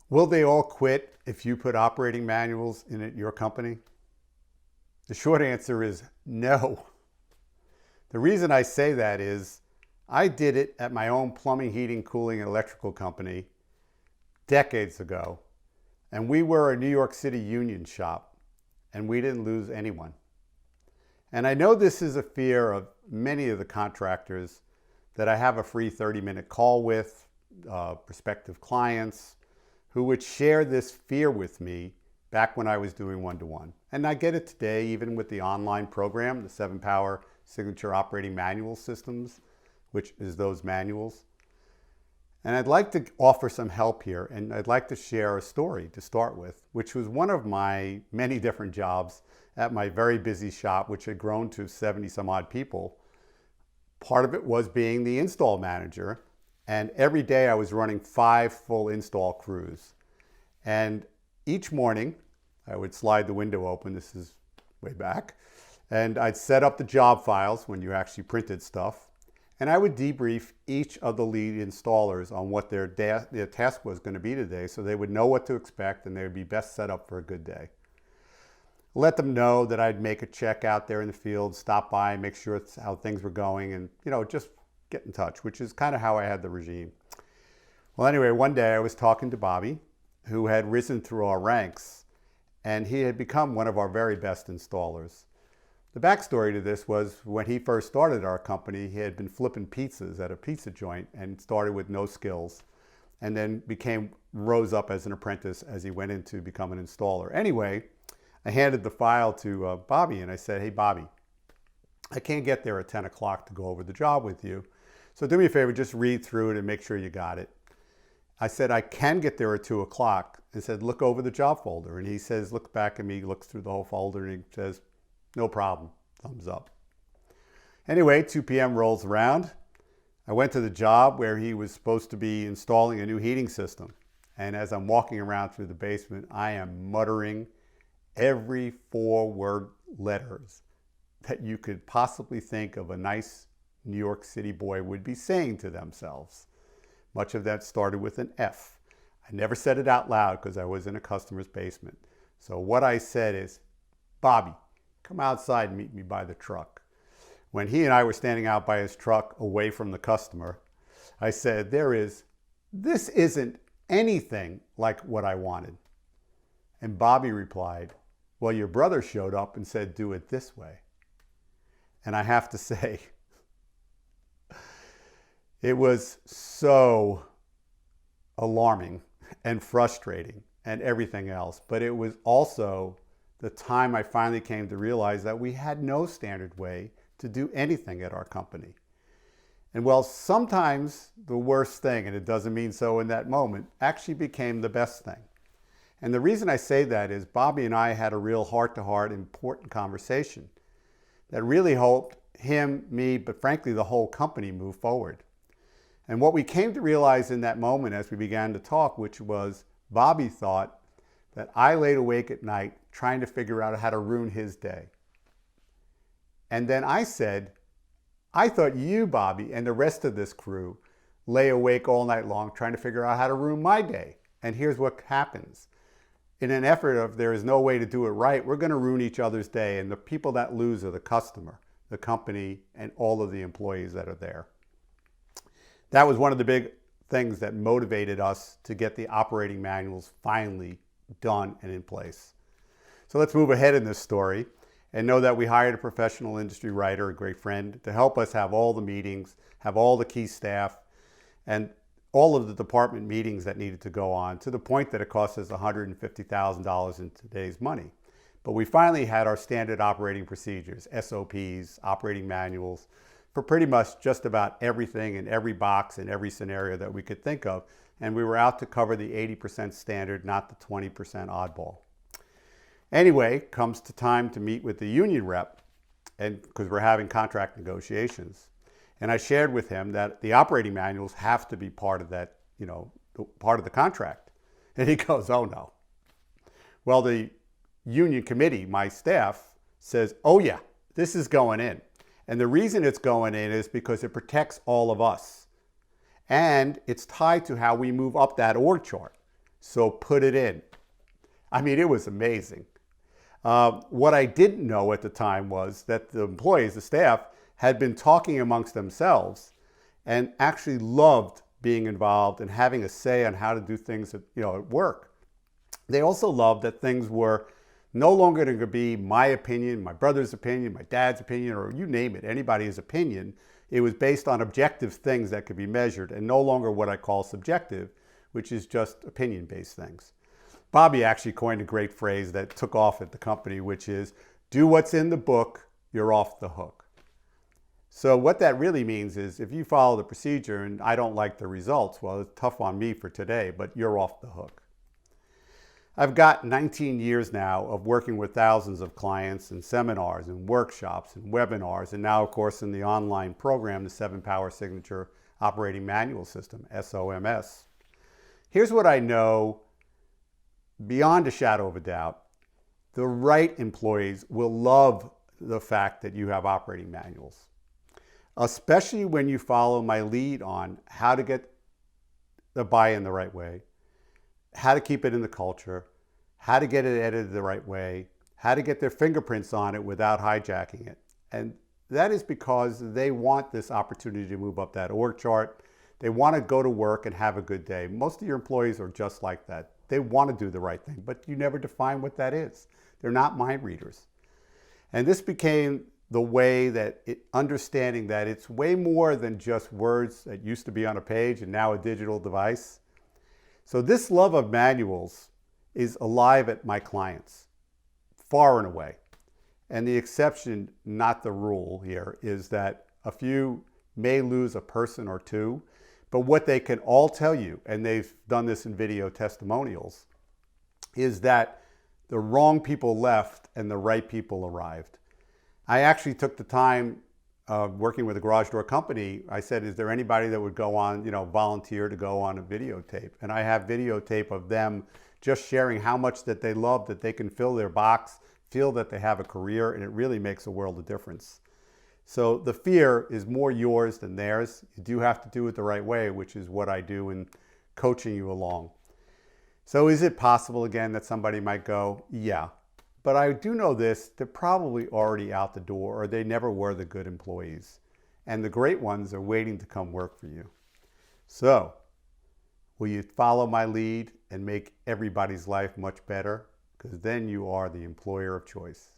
Will they all quit if you put operating manuals in your company? The short answer is no. The reason I say that is I did it at my own plumbing, heating, cooling, and electrical company decades ago. And we were a New York City union shop, and we didn't lose anyone. And I know this is a fear of many of the contractors that I have a free 30-minute call with, prospective clients, who would share this fear with me back when I was doing one-to-one. And I get it today, even with the online program, the 7Power Signature Operating Manual Systems, which is those manuals. And I'd like to offer some help here, and I'd like to share a story to start with, which was one of my many different jobs at my very busy shop, which had grown to 70 some odd people. Part of it was being the install manager. And every day I was running 5 full install crews. And each morning I would slide the window open, this is way back, and I'd set up the job files when you actually printed stuff. And I would debrief each of the lead installers on what their task was going to be today, so they would know what to expect and they would be best set up for a good day. Let them know that I'd make a check out there in the field, stop by, make sure it's how things were going, and just get in touch, which is kind of how I had the regime. Well, anyway, one day I was talking to Bobby, who had risen through our ranks, and he had become one of our very best installers. The backstory to this was when he first started our company, he had been flipping pizzas at a pizza joint and started with no skills, and then rose up as an apprentice as he went in to become an installer. Anyway, I handed the file to Bobby and I said, "Hey, Bobby, I can't get there at 10 o'clock to go over the job with you. So do me a favor, just read through it and make sure you got it." I said, "I can get there at 2 o'clock. I said, "Look over the job folder." And he says, looks back at me, looks through the whole folder, and he says, "No problem," thumbs up. Anyway, 2 p.m. rolls around. I went to the job where he was supposed to be installing a new heating system. And as I'm walking around through the basement, I am muttering every 4-word letters that you could possibly think of a nice New York City boy would be saying to themselves. Much of that started with an F. I never said it out loud because I was in a customer's basement. So what I said is, "Bobby, come outside and meet me by the truck." When he and I were standing out by his truck away from the customer, I said, "This isn't anything like what I wanted." And Bobby replied, "Well, your brother showed up and said, do it this way." And I have to say, it was so alarming and frustrating and everything else. But it was also the time I finally came to realize that we had no standard way to do anything at our company. And well, sometimes the worst thing, and it doesn't mean so in that moment, actually became the best thing. And the reason I say that is Bobby and I had a real heart-to-heart important conversation that really helped him, me, but frankly the whole company move forward. And what we came to realize in that moment as we began to talk, which was Bobby thought that I laid awake at night trying to figure out how to ruin his day. And then I said, "I thought you, Bobby, and the rest of this crew lay awake all night long trying to figure out how to ruin my day. And here's what happens. In an effort of there is no way to do it right, we're going to ruin each other's day. And the people that lose are the customer, the company, and all of the employees that are there." That was one of the big things that motivated us to get the operating manuals finally done and in place. So let's move ahead in this story and know that we hired a professional industry writer, a great friend, to help us have all the meetings, have all the key staff, and all of the department meetings that needed to go on, to the point that it cost us $150,000 in today's money. But we finally had our standard operating procedures, SOPs, operating manuals, for pretty much just about everything in every box in every scenario that we could think of. And we were out to cover the 80% standard, not the 20% oddball. Anyway, comes to time to meet with the union rep, and because we're having contract negotiations. And I shared with him that the operating manuals have to be part of that, part of the contract. And he goes, "Oh no." Well, the union committee, my staff, says, "Oh yeah, this is going in." And the reason it's going in is because it protects all of us. And it's tied to how we move up that org chart. So put it in. I mean, it was amazing. What I didn't know at the time was that the employees, the staff, had been talking amongst themselves and actually loved being involved and having a say on how to do things at work. They also loved that things were no longer going to be my opinion, my brother's opinion, my dad's opinion, or you name it, anybody's opinion. It was based on objective things that could be measured and no longer what I call subjective, which is just opinion-based things. Bobby actually coined a great phrase that took off at the company, which is, do what's in the book, you're off the hook. So what that really means is if you follow the procedure and I don't like the results, well, it's tough on me for today, but you're off the hook. I've got 19 years now of working with thousands of clients in seminars and workshops and webinars, and now, of course, in the online program, the 7-Power Signature Operating Manual System, SOMS. Here's what I know beyond a shadow of a doubt. The right employees will love the fact that you have operating manuals, especially when you follow my lead on how to get the buy-in the right way, how to keep it in the culture, how to get it edited the right way, how to get their fingerprints on it without hijacking it. And that is because they want this opportunity to move up that org chart. They want to go to work and have a good day. Most of your employees are just like that. They want to do the right thing, but you never define what that is. They're not mind readers. And this became the way that understanding that it's way more than just words that used to be on a page and now a digital device. So this love of manuals is alive at my clients, far and away. And the exception, not the rule here, is that a few may lose a person or two, but what they can all tell you, and they've done this in video testimonials, is that the wrong people left and the right people arrived. I actually took the time working with a garage door company. I said, is there anybody that would go on, volunteer to go on a videotape? And I have videotape of them just sharing how much that they love, that they can fill their box, feel that they have a career, and it really makes a world of difference. So the fear is more yours than theirs. You do have to do it the right way, which is what I do in coaching you along. So is it possible, again, that somebody might go, yeah. But I do know this, they're probably already out the door or they never were the good employees. And the great ones are waiting to come work for you. So, will you follow my lead and make everybody's life much better? Because then you are the employer of choice.